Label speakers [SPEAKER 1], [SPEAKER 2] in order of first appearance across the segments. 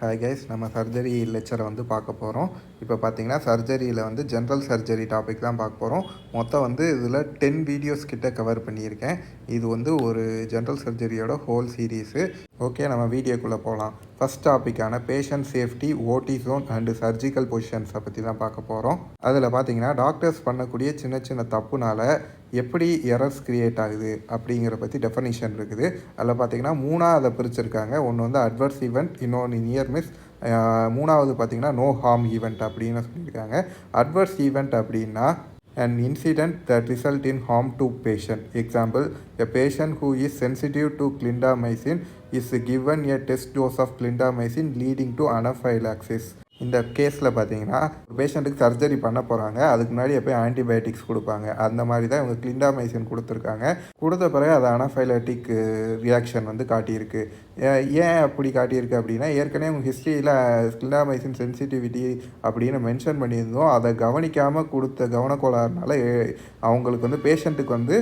[SPEAKER 1] Hi guys, நம்ம surgery லெக்சரை வந்து பார்க்க போகிறோம். இப்போ பார்த்தீங்கன்னா சர்ஜரியில் வந்து ஜென்ரல் சர்ஜரி டாபிக் தான் பார்க்க போகிறோம். மொத்தம் வந்து இதில் 10 வீடியோஸ் கிட்ட கவர் பண்ணியிருக்கேன். இது வந்து ஒரு ஜென்ரல் சர்ஜரியோட ஹோல் சீரீஸு. ஓகே, நம்ம வீடியோக்குள்ளே போகலாம். ஃபஸ்ட் டாப்பிக்கான பேஷண்ட் சேஃப்டி, ஓடி ஜோன் அண்டு சர்ஜிக்கல் பொசிஷன்ஸை பற்றி தான் பார்க்க போகிறோம். அதில் பார்த்தீங்கன்னா டாக்டர்ஸ் பண்ணக்கூடிய சின்ன சின்ன தப்புனால எப்படி எரர்ஸ் க்ரியேட் ஆகுது அப்படிங்கிற பற்றி டெஃபனிஷன் இருக்குது. அதில் பார்த்தீங்கன்னா மூணாக அதை பிரிச்சுருக்காங்க. ஒன்று வந்து அட்வர்ஸ் ஈவெண்ட், இன்னொன்று நியர் மிஸ், மூணாவது பார்த்தீங்கன்னா நோ ஹார்ம் ஈவெண்ட் அப்படின்னு சொல்லியிருக்காங்க. அட்வர்ஸ் ஈவெண்ட் அப்படின்னா an incident that result in harm to patient. Example, a patient who is sensitive to clindamycin is given a test dose of clindamycin leading to anaphylaxis. இந்த கேஸில் பார்த்தீங்கன்னா ஒரு பேஷண்ட்டுக்கு surgery பண்ண போகிறாங்க, அதுக்கு முன்னாடி எப்போயும் ஆன்டிபயோட்டிக்ஸ் கொடுப்பாங்க. அந்த மாதிரி தான் இவங்க கிளிண்டாமைசின் கொடுத்துருக்காங்க. கொடுத்த பிறகு அது அனாஃபைலாட்டிக் ரியாக்ஷன் வந்து காட்டியிருக்கு. ஏன் அப்படி காட்டியிருக்கு அப்படின்னா, ஏற்கனவே உங்கள் ஹிஸ்ட்ரியில் கிளிண்டாமைசின் சென்சிட்டிவிட்டி அப்படின்னு மென்ஷன் பண்ணியிருந்தோம். அதை கவனிக்காமல் கொடுத்த கவனக்கோளாறுனால அவங்களுக்கு வந்து பேஷண்ட்டுக்கு வந்து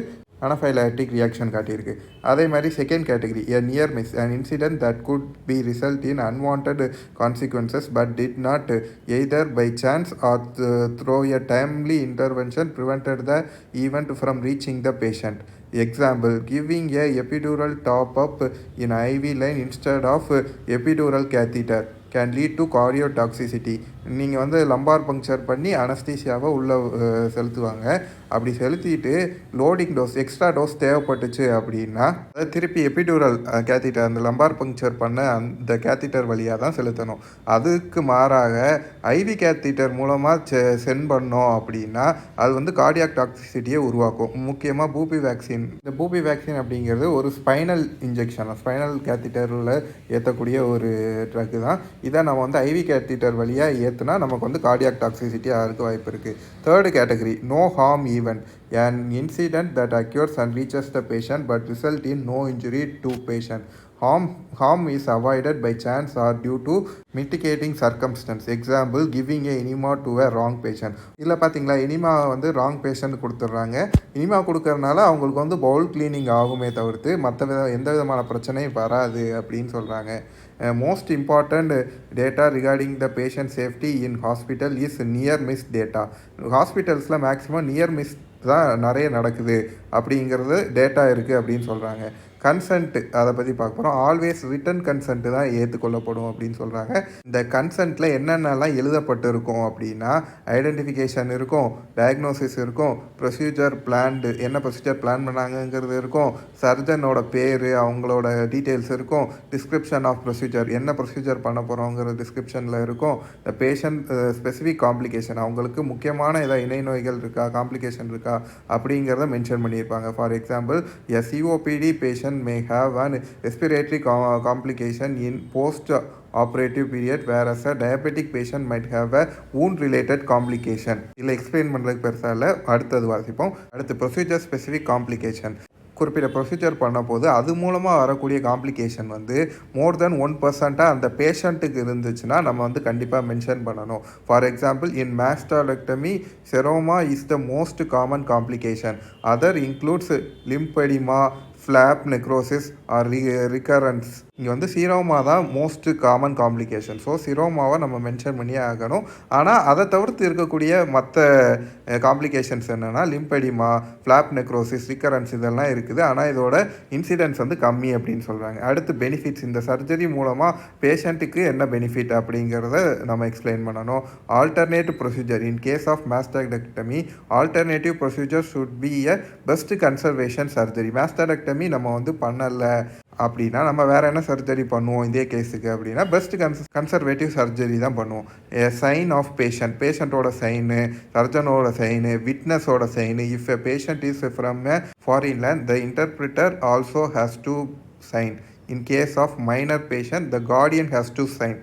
[SPEAKER 1] அனாஃபைலாட்டிக் ரியாக்ஷன் காட்டியிருக்கு. அதே மாதிரி second category, a near miss, an incident that could be result in unwanted consequences but did not either by chance or through a timely intervention prevented the event from reaching the patient. Example, giving a epidural top up in IV line instead of epidural catheter can lead to cardiotoxicity. நீங்கள் வந்து lumbar puncture பண்ணி அனஸ்தீசியாவை உள்ளே செலுத்துவாங்க. அப்படி செலுத்திட்டு loading dose, extra dose தேவைப்பட்டுச்சு அப்படின்னா அதை திருப்பி எபிடூரல் கேத்தீட்டர், அந்த லம்பார் பங்க்சர் பண்ண அந்த கேத்தீட்டர் வழியாக தான் செலுத்தணும். அதுக்கு மாறாக ஐவி கேத்தீட்டர் மூலமாக சென்ட் பண்ணோம் அப்படின்னா அது வந்து கார்டியாக் டாக்ஸிசிட்டியை உருவாக்கும். முக்கியமாக பூபி வேக்சின். இந்த பூபி வேக்சின் அப்படிங்கிறது ஒரு ஸ்பைனல் இன்ஜெக்ஷன், ஸ்பைனல் கேத்தீட்டரில் ஏற்றக்கூடிய ஒரு ட்ரக்கு தான். இதை நம்ம வந்து ஐவி கேத்தீட்டர் வழியாக ஏற்றுனா நமக்கு வந்து கார்டியாக் டாக்ஸிசிட்டி ஆகிறதுக்கு வாய்ப்பு இருக்குது. Third category, no harm event, an incident that occurs and reaches the patient but result in no injury to patient. Harm is avoided by chance or due to mitigating circumstance. Example, giving a enema to a wrong patient. இதில் பார்த்தீங்களா, enema வந்து wrong patient கொடுத்துட்றாங்க. Enema கொடுக்கறதுனால அவங்களுக்கு வந்து Pavul cleaning ஆகுமே தவிர்த்து எந்த விதமான பிரச்சனையும் வராது அப்படின்னு சொல்கிறாங்க. Most important data regarding the patient safety in hospital is near miss data. ஹாஸ்பிட்டல்ஸில் மேக்ஸிமம் நியர் மிஸ் தான் நிறைய நடக்குது அப்படிங்கிறது டேட்டா இருக்குது அப்படின்னு சொல்கிறாங்க. கன்சென்ட், அதை பற்றி பார்க்க போகிறோம். ஆல்வேஸ் ரிட்டன் கன்சென்ட் தான் ஏற்றுக்கொள்ளப்படும் அப்படின்னு சொல்கிறாங்க. இந்த கன்சென்ட்டில் என்னென்னலாம் எழுதப்பட்டு இருக்கும் அப்படின்னா, ஐடென்டிஃபிகேஷன் இருக்கும், டயக்னோசிஸ் இருக்கும், ப்ரொசீஜர் பிளான்டு, என்ன ப்ரொசீஜர் பிளான் பண்ணாங்கங்கிறது இருக்கும், சர்ஜனோட பேர், அவங்களோட டீட்டெயில்ஸ் இருக்கும், டிஸ்கிரிப்ஷன் ஆஃப் ப்ரொசீஜர், என்ன ப்ரொசீஜர் பண்ண போகிறோங்கிற டிஸ்கிரிப்ஷனில் இருக்கும், இந்த பேஷண்ட் ஸ்பெசிஃபிக் காம்ப்ளிகேஷன், அவங்களுக்கு முக்கியமான ஏதாவது இணை நோய்கள் இருக்கா, காம்ப்ளிகேஷன் இருக்கா அப்படிங்கிறத மென்ஷன் பண்ணியிருப்பாங்க. For example, a COPD patient may have an respiratory complication in post-operative period, whereas a diabetic patient might have a wound-related complication. இதில் எக்ஸ்பிளைன் பண்ணுறதுக்கு பெருசாக இல்லை, அடுத்தது வாசிப்போம். அடுத்து ப்ரொசீஜர் ஸ்பெசிஃபிக் காம்ப்ளிகேஷன். குறிப்பிட்ட ப்ரொசீஜர் பண்ண போது அது மூலமாக வரக்கூடிய காம்ப்ளிகேஷன் வந்து மோர் தென் 1% அந்த பேஷண்ட்டுக்கு இருந்துச்சுன்னா நம்ம வந்து கண்டிப்பாக மென்ஷன் பண்ணணும். For example, in mastectomy seroma is the most common complication. Other includes lymphoedema, flap necrosis or recurrence. இங்கே வந்து சிரோமா தான் மோஸ்ட் காமன் காம்ப்ளிகேஷன். ஸோ சிரோமாவை நம்ம மென்ஷன் பண்ணியே ஆகணும். ஆனால் அதை தவிர்த்து இருக்கக்கூடிய மற்ற காம்ப்ளிகேஷன்ஸ் என்னென்னா லிம்பெடிமா, ஃப்ளாப் நெக்ரோசிஸ், ரிகரன்ஸ் இதெல்லாம் இருக்குது. ஆனால் இதோட இன்சிடென்ட்ஸ் வந்து கம்மி அப்படின்னு சொல்கிறாங்க. அடுத்து பெனிஃபிட்ஸ், இந்த சர்ஜரி மூலமாக பேஷண்ட்டுக்கு என்ன பெனிஃபிட் அப்படிங்கிறத நம்ம எக்ஸ்பிளைன் பண்ணணும். Alternative procedure, in case of mastectomy alternative procedure should be a breast conservation surgery. Mastectomy நம்ம வந்து பண்ணலை அப்படின்னா நம்ம வேறு என்ன சர்ஜரி பண்ணுவோம் இதே கேஸுக்கு அப்படின்னா பெஸ்ட் கன்சர்வேட்டிவ் சர்ஜரி தான் பண்ணுவோம். சைன் ஆஃப் பேஷண்ட்டோட சைனு, சர்ஜனோட சைனு, விட்னஸோட sign. If a patient is from a foreign land, the interpreter also has to sign. In case of minor patient, the guardian has to sign.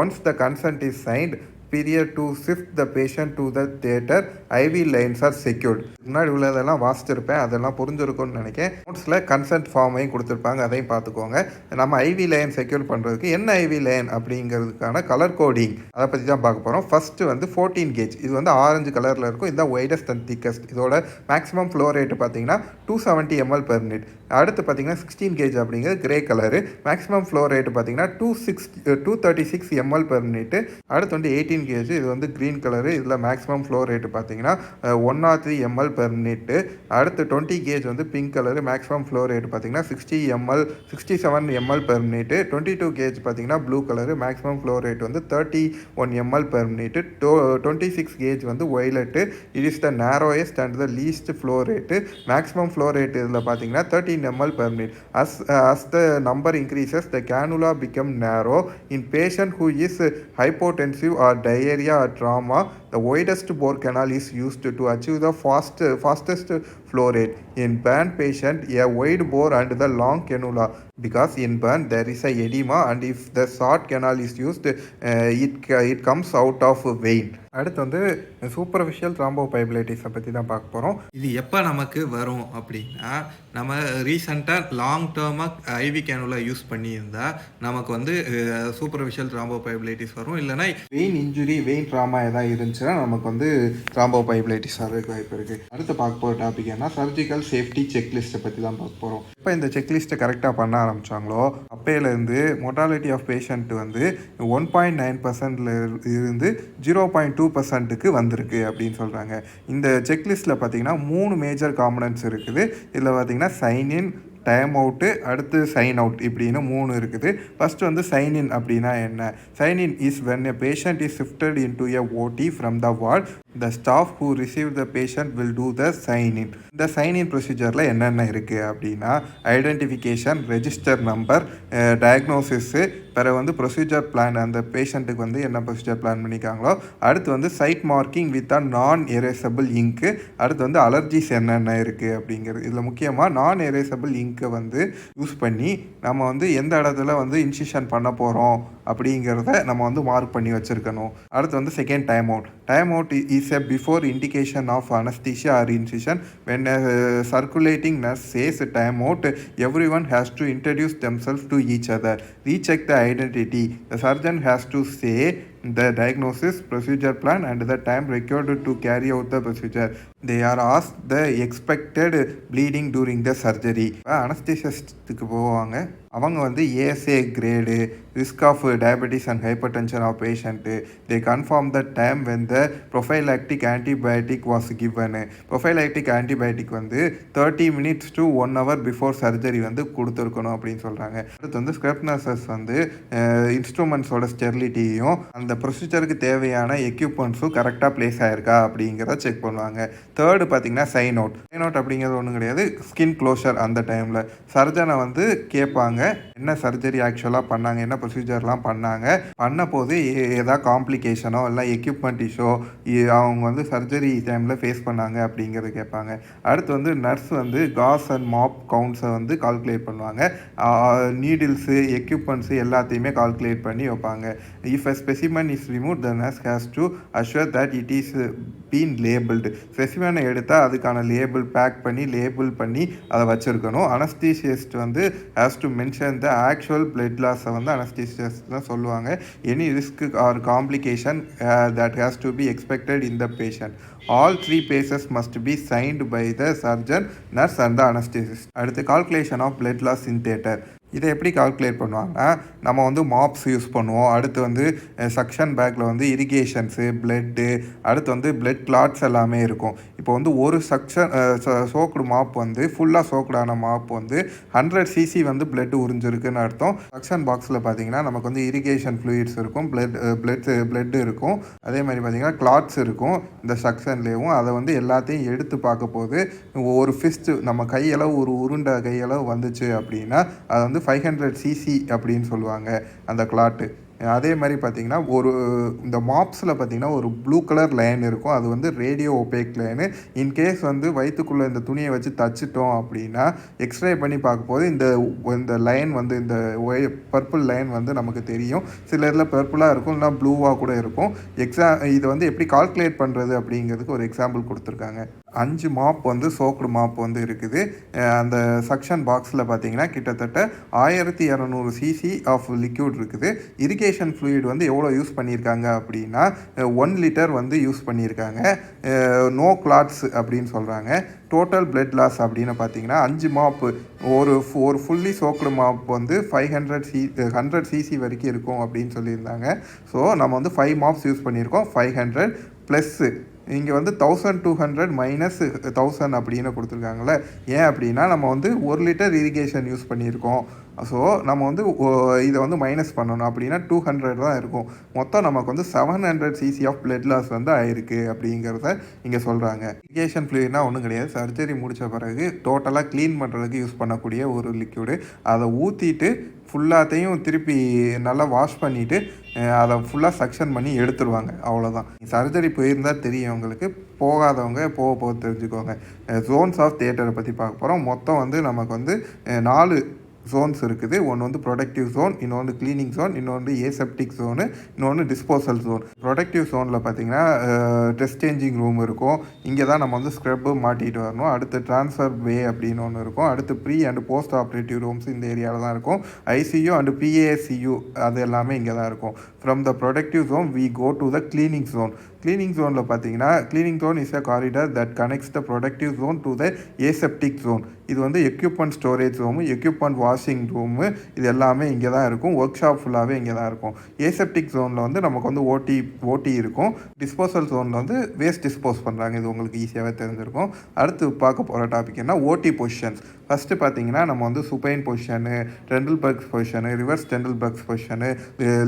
[SPEAKER 1] Once the consent is signed, period to shift the patient to the theater, IV lines are secured. முன்னாடி உள்ளதெல்லாம் வாசிச்சிருப்பேன், அதெல்லாம் புரிஞ்சிருக்கும்னு நினைக்கிறேன். நோட்ஸில் consent ஃபார்மையும் கொடுத்துருப்பாங்க, அதையும் பார்த்துக்கோங்க. நம்ம IV line secure பண்ணுறதுக்கு என்ன ஐவி லைன் அப்படிங்கிறதுக்கான கலர் கோடிங் அதை பற்றி தான் பார்க்க போகிறோம். ஃபஸ்ட்டு வந்து 14 கேஜ், இது வந்து ஆரஞ்சு கலரில் இருக்கும். இதுதான் ஒய்டஸ்ட் அண்ட் திக்கஸ்ட். இதோட மேக்ஸிமம் ஃப்ளோ ரேட்டு பார்த்தீங்கன்னா 270 ml per minute. அடுத்து பார்த்தீங்கன்னா 16 கேஜ் அப்படிங்கிறது grey colour. Maximum flow rate பார்த்தீங்கன்னா 236 ml per minute. அடுத்து வந்து 18 கேஜ், இது வந்து க்ரீன் கலரு. இதில் மேக்ஸிமம் ஃப்ளோ ரேட்டு பார்த்தீங்கன்னா 103 ml per minute. அடுத்து 20 கேஜ் வந்து pink colour. Maximum flow rate பார்த்தீங்கன்னா 67 ml per minute. 22 கேஜ் பார்த்தீங்கன்னா blue colour. Maximum flow rate வந்து 31 ml per minute. 26 கேஜ் வந்து violet. It is the narrowest and the least flow rate. Maximum flow rate இதில் பார்த்தீங்கன்னா 13 ml per minute. As the number increases, the cannula become narrow. In patient who is hypotensive or diarrhea or trauma, the widest bore canal is used to achieve the fastest flow rate. In burn patient, a wide bore and the long cannula, because in burn there is a edema, and if the short canal is used, it comes out of vein. அடுத்து வந்து superficial த்ராம்போஃபைபிளைட்டிஸை பற்றி தான் பார்க்க போகிறோம். இது எப்போ நமக்கு வரும் அப்படின்னா, நம்ம ரீசெண்டாக லாங் டேர்மாக ஐவி கேனுலா யூஸ் பண்ணியிருந்தால் நமக்கு வந்து சூப்பர்ஃபிஷியல் த்ராம்போஃபைபிளைட்டிஸ் வரும். இல்லைனா வெயின் இன்ஜுரி, வெயின் ட்ராமா எதாவது இருந்துச்சுன்னா நமக்கு வந்து த்ராம்போஃபைபிளைட்டிஸ் ஆகிறதுக்கு வாய்ப்பு இருக்குது. அடுத்து பார்க்க போகிற டாபிக் என்ன, சர்ஜிக்கல் சேஃப்டி செக்லிஸ்ட்டை பற்றி தான் பார்க்க போகிறோம். இப்போ இந்த செக்லிஸ்ட்டை கரெக்டாக பண்ண ஆரம்பித்தாங்களோ அப்போலேருந்து மொர்டாலிட்டி ஆஃப் பேஷண்ட் வந்து 1.9% இருந்து 0.2%க்கு வந்திருக்கு அப்படின்னு சொல்கிறாங்க. இந்த செக்லிஸ்ட்டில் பார்த்தீங்கன்னா 3 மேஜர் காம்பனன்ட்ஸ் இருக்குது. இதில் பார்த்தீங்கன்னா சைன்இன், டைம் அவுட்டு, அடுத்து சைன் அவுட் இப்படின்னு 3 இருக்குது. ஃபஸ்ட்டு வந்து சைன் இன் அப்படின்னா என்ன? Sign in is when a patient is shifted into a OT from the ward. The staff who receive the patient will do the sign in. இந்த sign இன் ப்ரொசீஜரில் என்னென்ன இருக்குது அப்படின்னா, identification, register number, டயக்னோசிஸு, பிறகு வந்து procedure plan, அந்த பேஷண்ட்டுக்கு வந்து என்ன ப்ரொசீஜர் பிளான் பண்ணிக்காங்களோ. அடுத்து வந்து சைட் மார்க்கிங் வித் நான் எரேசபிள் இங்க்கு. அடுத்து வந்து அலர்ஜிஸ் என்னென்ன இருக்குது அப்படிங்கிறது. இதில் முக்கியமாக நான் எரேசபிள் இங்க்கை வந்து யூஸ் பண்ணி நம்ம வந்து எந்த இடத்துல வந்து இன்சிஷன் பண்ண போகிறோம் அப்படிங்கிறத நம்ம வந்து மார்க் பண்ணி வச்சுருக்கணும். அடுத்து வந்து second time out. Time out is a before indication of anaesthesia or incision. When circulating nurse says time out, everyone has to introduce themself to each other. Recheck the identity. The surgeon has to say the diagnosis, procedure plan, and the time required to carry out the procedure. They are asked the expected bleeding during the surgery. அனஸ்தீசிஸ்ட்டுக்கு போவாங்க. அவங்க வந்து ASA grade, risk of diabetes and hypertension of patient. They confirm the time when the prophylactic antibiotic was given. Prophylactic antibiotic வந்து 30 minutes to 1 hour before surgery வந்து கொடுத்துருக்கணும் அப்படின்னு சொல்கிறாங்க. அடுத்து வந்து ஸ்க்ரப் நர்சஸ் வந்து இன்ஸ்ட்ருமெண்ட்ஸோட ஸ்டெரிலிட்டியும் அந்த ப்ரொசீஜருக்கு தேவையான எக்யூப்மெண்ட்ஸும் கரெக்டாக ப்ளேஸ் ஆகிருக்கா அப்படிங்கிறத செக் பண்ணுவாங்க. தேர்டு பார்த்தீங்கன்னா சைன் அவுட். சைன் அவுட் அப்படிங்கிறது ஒன்றும் கிடையாது, ஸ்கின் க்ளோஷர். அந்த டைமில் சர்ஜனை வந்து கேட்பாங்க என்ன சர்ஜரி ஆக்சுவலாக பண்ணாங்க, என்ன ப்ரொசீஜர்லாம் பண்ணாங்க, பண்ண போது ஏதாவது காம்ப்ளிகேஷனோ இல்லை எக்யூப்மெண்ட் இஷ்யூ அவங்க வந்து சர்ஜரி டைமில் ஃபேஸ் பண்ணாங்க அப்படிங்கிறது கேட்பாங்க. அடுத்து வந்து நர்ஸ் வந்து காஸ் அண்ட் மாப் கவுண்ட்ஸை வந்து கால்குலேட் பண்ணுவாங்க. நீடில்ஸு, எக்யூப்மெண்ட்ஸு எல்லாத்தையுமே கால்குலேட் பண்ணி வைப்பாங்க. If a specimen is remove, the nurse has to assure that it is been labelled. ஸ்பெசிமனை எடுத்தால் அதுக்கான பேக் பண்ணி லேபிள் பண்ணி அதை வச்சுருக்கணும். அனஸ்தீசியஸ்ட் வந்து has to mention the actual blood லாஸை வந்து அனஸ்தீசியஸ்ட் தான் சொல்லுவாங்க. Any risk or complication that has to be expected in the patient. All 3 phases must be signed by the surgeon, nurse and the anesthetist. அடுத்து calculation of blood loss in theatre. இதை எப்படி calculate பண்ணுவாங்கன்னா, நம்ம வந்து mobs use பண்ணுவோம். அடுத்து வந்து suction பேக்கில் வந்து இரிகேஷன்ஸு, பிளட்டு, அடுத்து வந்து பிளட் கிளாட்ஸ் எல்லாமே இருக்கும். இப்போ வந்து ஒரு சோக்குடு மாப் வந்து ஃபுல்லாக சோக்குடான மாப் வந்து 100 cc வந்து பிளட் உறிஞ்சிருக்குன்னு அர்த்தம். சக்ஷன் பாக்ஸில் பார்த்தீங்கன்னா நமக்கு வந்து இரிகேஷன் ஃப்ளூயிட்ஸ் இருக்கும், பிளட் இருக்கும், அதே மாதிரி பார்த்தீங்கன்னா கிளாட்ஸ் இருக்கும் இந்த சக்ஷன்லேயும். அதை வந்து எல்லாத்தையும் எடுத்து பார்க்க போது ஒரு ஃபிஸ்ட்டு நம்ம கையளவு, ஒரு உருண்டை கையளவு வந்துச்சு அப்படின்னா அதை வந்து 500 cc அப்படின்னு சொல்லுவாங்க அந்த கிளாட்டு. அதே மாதிரி பார்த்திங்கன்னா இந்த மாப்ஸில் பார்த்திங்கன்னா ஒரு ப்ளூ கலர் லைன் இருக்கும். அது வந்து ரேடியோ ஒபேக் லைனு. இன்கேஸ் வந்து வயிற்றுக்குள்ளே இந்த துணியை வச்சு தச்சிட்டோம் அப்படின்னா எக்ஸ்ரே பண்ணி பார்க்கும்போது இந்த லைன் வந்து இந்த பர்பிள் லைன் வந்து நமக்கு தெரியும். சில இதில் பர்பிளாக இருக்கும், இல்லைனா ப்ளூவாக கூட இருக்கும். இதை வந்து எப்படி கால்குலேட் பண்ணுறது அப்படிங்கிறதுக்கு ஒரு எக்ஸாம்பிள் கொடுத்துருக்காங்க. 5 மாப் வந்து சோக்டு மாப் வந்து இருக்குது. அந்த சக்ஷன் பாக்ஸில் பார்த்தீங்கன்னா கிட்டத்தட்ட 1200 சிசி ஆஃப் லிக்யூட் இருக்குது. இரிகேஷன் ஃப்ளூயிட் வந்து எவ்வளோ யூஸ் பண்ணியிருக்காங்க அப்படின்னா 1 லிட்டர் வந்து யூஸ் பண்ணியிருக்காங்க. நோ கிளாட்ஸ் அப்படின்னு சொல்கிறாங்க. டோட்டல் பிளட் லாஸ் அப்படின்னு பார்த்தீங்கன்னா 5 மாப்பு ஒரு ஃபுல்லி சோக்டு மாப் வந்து 100 சிசி வரைக்கும் இருக்கும் அப்படின்னு சொல்லியிருந்தாங்க. ஸோ நம்ம வந்து 5 மாப்ஸ் யூஸ் பண்ணியிருக்கோம். 500 ப்ளஸ்ஸு இங்கே வந்து 1200 மைனஸ் 1000 அப்படின்னு கொடுத்துருக்காங்களே. ஏன் அப்படின்னா நம்ம வந்து 1 லிட்டர் இரிகேஷன் யூஸ் பண்ணியிருக்கோம். ஸோ நம்ம வந்து இதை வந்து மைனஸ் பண்ணணும் அப்படின்னா 200 தான் இருக்கும். மொத்தம் நமக்கு வந்து 700 சிசி ஆஃப் பிளட் லாஸ் வந்து ஆயிருக்கு அப்படிங்கிறத இங்கே சொல்கிறாங்க. இரிகேஷன் ஃப்ளூயிட்னா ஒன்றும் கிடையாது. சர்ஜரி முடித்த பிறகு டோட்டலாக க்ளீன் பண்ணுறதுக்கு யூஸ் பண்ணக்கூடிய ஒரு லிக்யூடு. அதை ஊற்றிட்டு ஃபுல்லாத்தையும் திருப்பி நல்லா வாஷ் பண்ணிவிட்டு அதை ஃபுல்லாக சக்ஷன் பண்ணி எடுத்துருவாங்க. அவ்வளோதான். சர்ஜரி போயிருந்தால் தெரியும் உங்களுக்கு. போகாதவங்க போக தெரிஞ்சுக்கோங்க. ஜோன்ஸ் ஆஃப் தியேட்டரை பற்றி பார்க்க போகிறோம். மொத்தம் வந்து நமக்கு வந்து 4 ஜோன்ஸ் இருக்குது. ஒன்று வந்து ப்ரொடக்டிவ் ஜோன், இன்னொன்று க்ளீனிங் ஜோன், இன்னொன்று ஏசெப்டிக் ஜோனு, இன்னொன்று டிஸ்போசல் ஜோன். ப்ரொடக்டிவ் ஜோனில் பார்த்தீங்கன்னா டெஸ்ட் சேஞ்சிங் ரூம் இருக்கும். இங்கே தான் நம்ம வந்து ஸ்க்ரப்பு மாட்டிகிட்டு வரணும். அடுத்து ட்ரான்ஸ்ஃபர் வே அப்படின்னு ஒன்று இருக்கும். அடுத்து pre and post operative rooms இந்த ஏரியாவில் தான் இருக்கும். ஐசியூ அண்ட் பிஏசியூ அது எல்லாமே இங்கே தான் இருக்கும். From the productive zone we go to the cleaning zone. Cleaning ஜோனில் பார்த்தீங்கன்னா cleaning zone is a corridor that connects the productive zone to the aseptic zone. இது வந்து equipment storage room, equipment washing room, இது எல்லாமே இங்கே தான் இருக்கும். Work shop ஃபுல்லாகவே இங்கே தான் இருக்கும். ஏசெப்டிக் ஜோனில் வந்து நமக்கு வந்து ஓடி இருக்கும். டிஸ்போசல் ஜோனில் வந்து வேஸ்ட் டிஸ்போஸ் பண்ணுறாங்க. இது உங்களுக்கு ஈஸியாகவே தெரிஞ்சிருக்கும். அடுத்து பார்க்க போகிற டாபிக் என்ன, ஓடி பொசிஷன்ஸ். ஃபஸ்ட்டு பார்த்தீங்கன்னா நம்ம வந்து supine position, Trendelenburg's position, reverse Trendelenburg's position,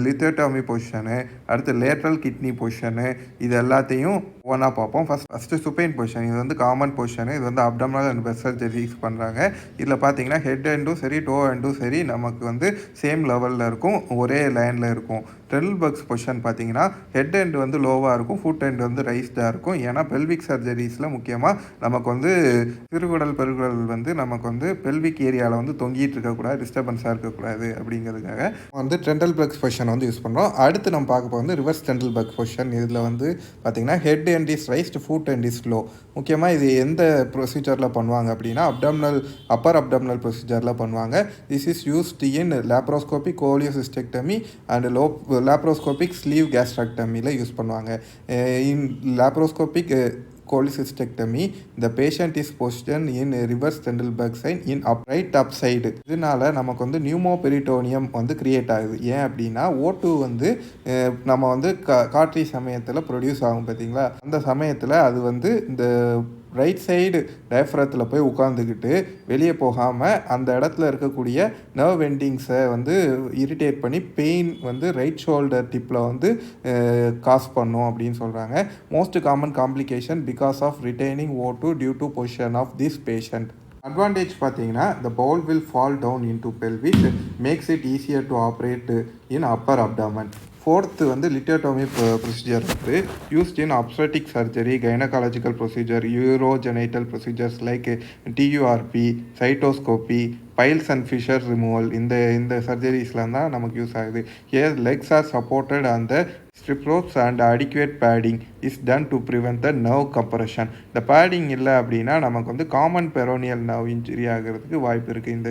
[SPEAKER 1] lithotomy position, அடுத்து லேட்ரல் கிட்னி பொசிஷனு, இது எல்லாத்தையும் ஒன்றா பார்ப்போம். First supine position. இது வந்து காமன் பொசிஷனு. இது வந்து அப்டம்னல் அண்ட் பெஸ்ட் சர்ஜரிஸ் பண்ணுறாங்க. இதில் பார்த்தீங்கன்னா ஹெட் எண்டும் சரி டோ எண்டும் சரி நமக்கு வந்து சேம் லெவலில் இருக்கும், ஒரே லைனில் இருக்கும். டெண்டல்பர்க்ஸ் பொசிஷன் பார்த்தீங்கன்னா ஹெட் எண்ட் வந்து லோவாக இருக்கும், ஃபுட் எண்ட் வந்து ரைஸ்டாக இருக்கும். ஏன்னா பெல்விக் சர்ஜரிஸில் முக்கியமாக நமக்கு வந்து சிறுகுடல் பெருகுடல் வந்து நமக்கு வந்து பெல்விக் ஏரியாவில் வந்து தொங்கிட்டு இருக்கக்கூடாது, டிஸ்டர்பன்ஸாக இருக்கக்கூடாது அப்படிங்கிறதுக்காக வந்து டெண்டல்பர்க்ஸ் பொசிஷன் வந்து யூஸ் பண்ணுறோம். அடுத்து நம்ம பார்க்க போகிறது ரிவர்ஸ் டெண்டல்பர்க் பொசிஷன். இதில் வந்து பார்த்தீங்கன்னா head end is raised, food end is low. முக்கியமாக இது எந்த ப்ரொசீஜரில் பண்ணுவாங்க அப்படின்னா அப்பர் அப்டம்னல் ப்ரொசீஜரில் பண்ணுவாங்க. This is used in laparoscopic cholecystectomy and laparoscopic sleeve கேஸ்ட்ராக்டமியில் யூஸ் பண்ணுவாங்க. In laparoscopic cholecystectomy, the patient is positioned in reverse Trendelenburg sign in upright upside. இதனால நமக்கு வந்து நியூமோபெரிட்டோனியம் வந்து கிரியேட் ஆகுது. ஏன் அப்படின்னா O2 வந்து நம்ம வந்து காற்றி சமயத்தில் ப்ரொடியூஸ் ஆகும் பார்த்தீங்களா, அந்த சமயத்தில் அது வந்து இந்த ரைட் சைடு டயஃப்ரத்தில் போய் உட்காந்துக்கிட்டு வெளியே போகாமல் அந்த இடத்துல இருக்கக்கூடிய நர்வ் எண்டிங்ஸை வந்து இரிட்டேட் பண்ணி பெயின் வந்து ரைட் ஷோல்டர் டிப்பில் வந்து காஸ் பண்ணும் அப்படின்னு சொல்கிறாங்க. Most common complication because of retaining O2 due to position of this patient. Advantage பார்த்தீங்கன்னா the bowel will fall down into pelvis, makes it easier to operate in upper abdomen. Fourth வந்து lithotomy procedure வந்து used in obstetric surgery, gynaecological procedure, urogenital procedures like TURP, cystoscopy, piles and fissure removal. இந்த சர்ஜரிஸ்லாம் தான் நமக்கு use ஆகுது. Here legs are supported on the strip ropes and adequate padding is done to prevent the nerve compression. இந்த padding இல்லை அப்படின்னா நமக்கு வந்து காமன் பெரோனியல் நர்வ் இன்ஜுரி ஆகிறதுக்கு வாய்ப்பு இருக்குது. இந்த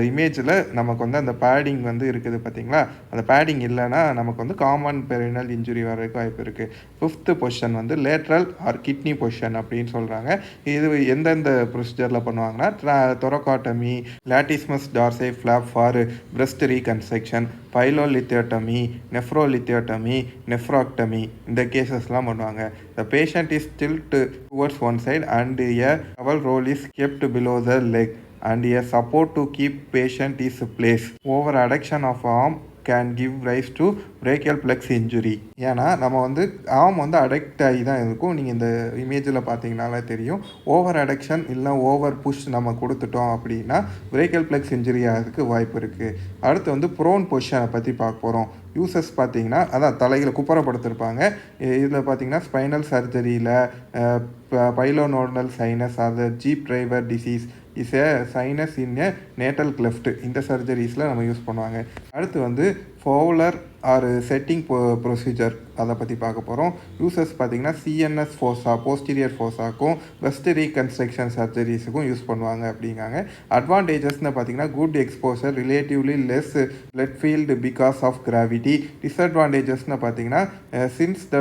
[SPEAKER 1] இமேஜில் நமக்கு வந்து அந்த பேடிங் வந்து இருக்குது பார்த்தீங்களா, அந்த பேடிங் இல்லைன்னா நமக்கு வந்து காமன் பெரோனியல் இன்ஜுரி வர்றதுக்கு வாய்ப்பு இருக்குது. ஃபிஃப்த்து பொசிஷன் வந்து லேட்ரல் ஆர் கிட்னி பொசிஷன் அப்படின்னு சொல்கிறாங்க. இது எந்தெந்த ப்ரொசீஜரில் பண்ணுவாங்கன்னா தொரகாட்டமி, லாட்டிஸ்மஸ் டார்சே ஃப்ளாப் ஃபார் பிரஸ்ட் ரீகன்ஸ்ட்ரக்ஷன், பைலோலித்தியோட்டமி, நெஃப்ரோலித்தியோட்டமி, நெஃப்ராக்டமி, இந்த கேசஸ்லாம் பண்ணுவாங்க. The patient is tilted towards one side and a towel roll is kept below the leg and a support to keep patient is placed. Over adduction of arm can give rise to brachial plex injury. ஏன்னா நம்ம வந்து arm வந்து adduct ஆகி தான் இருக்கும். நீங்கள் இந்த இமேஜில் பார்த்தீங்கனாலே தெரியும். ஓவர் அடக்ஷன் இல்லை ஓவர் புஷ் நம்ம கொடுத்துட்டோம் அப்படின்னா brachial plex இன்ஜுரி ஆகிறதுக்கு வாய்ப்பு இருக்குது. அடுத்து வந்து ப்ரோன் பொசிஷனை பற்றி பார்க்க போகிறோம். யூசஸ் பார்த்தீங்கன்னா அதான் தலைகளை குப்புறப்படுத்திருப்பாங்க. இதில் பார்த்தீங்கன்னா ஸ்பைனல் சர்ஜரியில் பைலோனோடல் சைனஸ் அது jeep driver disease is a sinus in a natal cleft இந்த சர்ஜரிஸில் நம்ம யூஸ் பண்ணுவாங்க. அடுத்து வந்து ஃபவுலர் ஆர் செட்டிங் ப்ரொசீஜர் அதை பற்றி பார்க்க போகிறோம். யூசஸ் பார்த்திங்கன்னா சிஎன்எஸ் ஃபோஸா போஸ்டீரியர் ஃபோஸாக்கும் வெஸ்ட் ரீகன்ஸ்ட்ரக்ஷன் சர்ஜரிஸுக்கும் யூஸ் பண்ணுவாங்க அப்படிங்காங்க. அட்வான்டேஜஸ்னு பார்த்திங்கன்னா good exposure, relatively less blood field because of gravity. டிஸ்அட்வான்டேஜஸ்னு பார்த்திங்கன்னா since the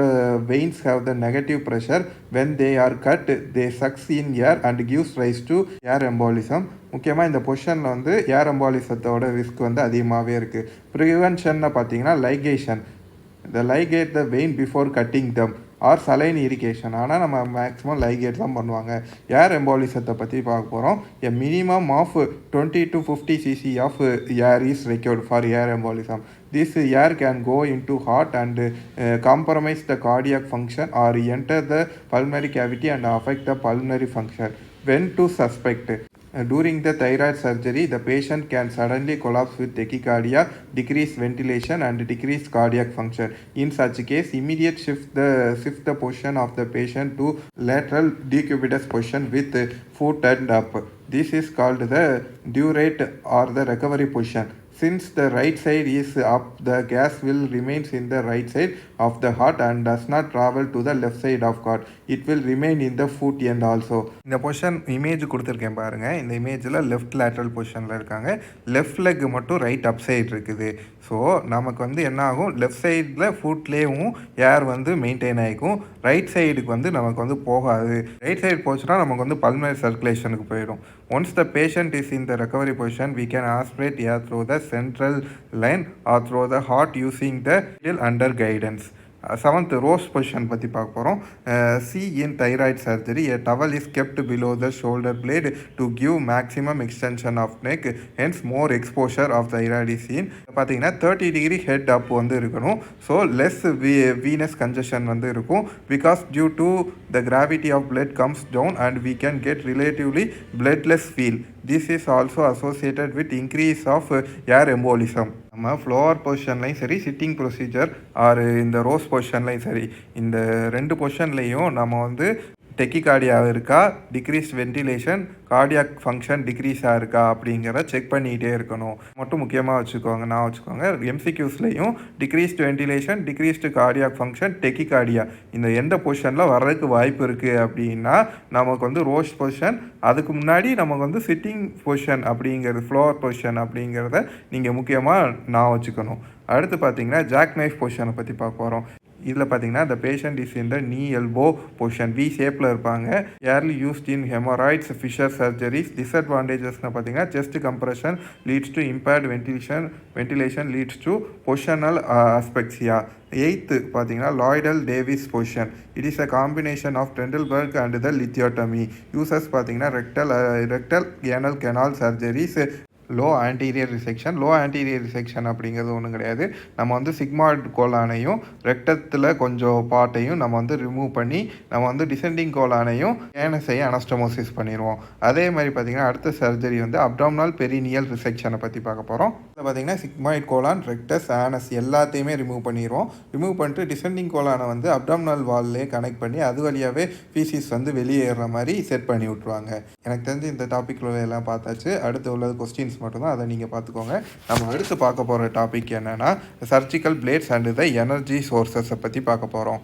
[SPEAKER 1] veins have the negative pressure when they are cut they sucks in air and gives rise to air embolism. முக்கியமாக இந்த பொசிஷனில் வந்து ஏர் எம்பாலிசத்தோட ரிஸ்க் வந்து அதிகமாகவே இருக்குது. ப்ரிவென்ஷன்னு பார்த்தீங்கன்னா லைகேஷன், த லைகேட் த வெயின் பிஃபோர் கட்டிங் தம் ஆர் சலைன் இரிகேஷன். ஆனால் நம்ம மேக்ஸிமம் லைகேட் தான் பண்ணுவாங்க. ஏர் எம்பாலிசத்தை பற்றி பார்க்க போகிறோம். A minimum of 20 to 50 cc of air is required for air embolism. This air can go into heart and compromise the cardiac function or enter the pulmonary cavity and affect the pulmonary function. When to suspect? During the thyroid surgery, the patient can suddenly collapse with tachycardia, decreased ventilation and decreased cardiac function. In such case, immediate shift the position of the patient to lateral decubitus position with foot turned up. This is called the durate or the recovery position. Since the right side is up, the gas will remain in the right side of the heart and does not travel to the left side of heart. It will remain in the foot end also. இந்த position image கொடுத்துருக்கேன் பாருங்கள். இந்த இமேஜில் left lateral பொசிஷனில் இருக்காங்க. Left leg மட்டும் right அப் side இருக்குது. So நமக்கு வந்து என்ன ஆகும், லெஃப்ட் சைடில் ஃபுட்லேயும் ஏர் வந்து மெயின்டைன் ஆகிக்கும். ரைட் சைடுக்கு வந்து நமக்கு வந்து போகாது. ரைட் சைடு போச்சுன்னா நமக்கு வந்து பல்மனரி சர்க்குலேஷனுக்கு போயிடும். Once the patient is in the recovery position, we can aspirate air through the central line or through the heart using the needle under guidance. Seventh Rose position பற்றி பார்க்க போகிறோம். See in thyroid surgery, a towel is kept below the shoulder blade to give maximum extension of neck, hence more exposure of thyroid is seen. பார்த்தீங்கன்னா 30 degree head அப் வந்து இருக்கணும். So less Venus congestion வந்து இருக்கும். Because due to the gravity of blood comes down and we can get relatively bloodless feel. This is also associated with increase of air embolism. நம்ம Fowler பொசிஷன்லையும் சரி, sitting procedure or இந்த Rose பொசிஷன்லையும் சரி, இந்த ரெண்டு பொசிஷன்லையும் நம்ம வந்து டெக்கிகார்டியாக இருக்கா, டிக்ரீஸ் வென்டிலேஷன், கார்டியாக் ஃபங்க்ஷன் டிக்ரீஸாக இருக்கா அப்படிங்கிறத செக் பண்ணிகிட்டே இருக்கணும். மட்டும் முக்கியமாக வச்சுக்கோங்க. எம்சிக்யூஸ்லையும் decreased ventilation, decreased cardiac function, tachycardia இந்த எந்த பொசிஷனில் வர்றதுக்கு வாய்ப்பு இருக்குது அப்படின்னா நமக்கு வந்து ரோஸ் பொசிஷன், அதுக்கு முன்னாடி நமக்கு வந்து சிட்டிங் பொசிஷன் அப்படிங்கிறது, ஃப்ளோர் பொசிஷன் அப்படிங்கிறத நீங்கள் முக்கியமாக வச்சுக்கணும். அடுத்து பார்த்தீங்கன்னா ஜாக் நைஃப் பொசிஷனை பற்றி பார்க்க போகிறோம். இதில் பார்த்தீங்கன்னா the patient is in the knee elbow position, V ஷேப்பில் இருப்பாங்க. Early used in haemorrhoids, fissure surgeries. டிஸ்அட்வான்டேஜஸ்னு பார்த்தீங்கன்னா chest compression leads to impaired ventilation leads to positional asphyxia. Eighth பார்த்தீங்கன்னா Lloyd Davies position. It is a combination of Trendelenburg and the lithotomy. Uses பார்த்தீங்கன்னா rectal anal canal surgeries. Low anterior resection அப்படிங்கிறது ஒன்றும் கிடையாது. நம்ம வந்து sigmoid கோலானையும் ரெக்டத்தில் கொஞ்சம் பார்ட்டையும் நம்ம வந்து ரிமூவ் பண்ணி நம்ம வந்து டிசெண்டிங் கோலானையும் ஏனஸையும் அனஸ்டமோசிஸ் பண்ணிடுவோம். அதே மாதிரி பார்த்திங்கன்னா அடுத்த சர்ஜரி வந்து அப்டாமினல் பெரினியல் ரிசெக்ஷனை பற்றி பார்க்க போகிறோம். இதில் பார்த்திங்கன்னா சிக்மாய்ட் கோலான், ரெக்டஸ், ஆனஸ் எல்லாத்தையுமே ரிமூவ் பண்ணிடுவோம். ரிமூவ் பண்ணிட்டு டிசெண்டிங் கோலானை வந்து அப்டாமினல் வால்லே கனெக்ட் பண்ணி அது வழியாகவே ஃபீசிஸ் வந்து வெளியேற மாதிரி செட் பண்ணி விட்ருவாங்க. எனக்கு தெரிஞ்சு இந்த டாப்பிக்கில் எல்லாம் பார்த்தாச்சு. அடுத்து உள்ளது கொஸ்டின்ஸ் மட்டும்தான், அதை நீங்கள் பார்த்துக்கோங்க. நம்ம அடுத்து பார்க்க போகிற டாபிக் என்னென்னா surgical blades and the energy சோர்ஸஸை பற்றி பார்க்க போகிறோம்.